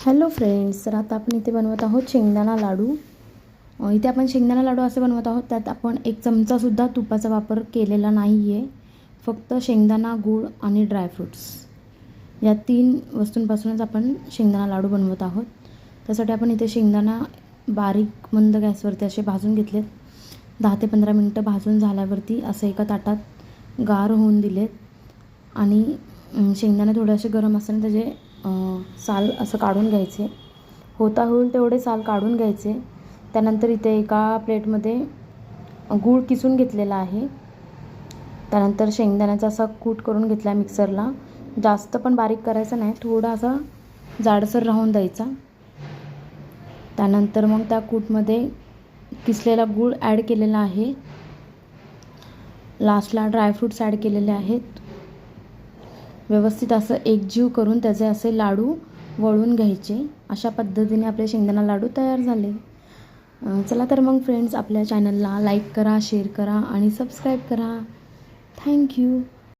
Hello friends, तर आता आपण इथे बनवत आहोत शेंगदाणा लाडू. इथे आपण शेंगदाणा लाडू असे बनवत आहोत, त्यात आपण 1 चमचासुद्धा तुपाचा वापर केलेला नाही आहे. फक्त शेंगदाणा, गूळ आणि ड्रायफ्रूट्स या 3 वस्तूंपासूनच आपण शेंगदाणा लाडू बनवत आहोत. त्यासाठी आपण इथे शेंगदाणा बारीक मंद गॅसवरती असे भाजून घेतलेत. 10 ते 15 मिनटं भाजून झाल्यावरती असं एका ताटात गार होऊन दिलेत आणि शेंगदाणे थोडे असे गरम असताना त्याचे साल असं काढून घ्यायचे. होता होईल तेवढे साल काढून घ्यायचे. त्यानंतर इथे एका प्लेटमध्ये गूळ किसून घेतलेला आहे. त्यानंतर शेंगदाण्याचा असा कूट करून घेतला मिक्सरला. जास्त पण बारीक करायचा नाही, थोडा असा जाडसर राहून द्यायचा. त्यानंतर मग त्या कूटमध्ये किसलेला गूळ ॲड केलेला आहे. लास्टला ड्रायफ्रूट्स ॲड केलेले आहेत. व्यवस्थित असं एकजीव करून त्याचे असे लाडू वळून घ्यायचे. अशा पद्धतीने आपले शेंगदाणा लाडू तयार झाले. चला तर मग फ्रेंड्स, आपल्या चॅनलला लाईक करा, शेअर करा आणि सबस्क्राईब करा. थँक्यू.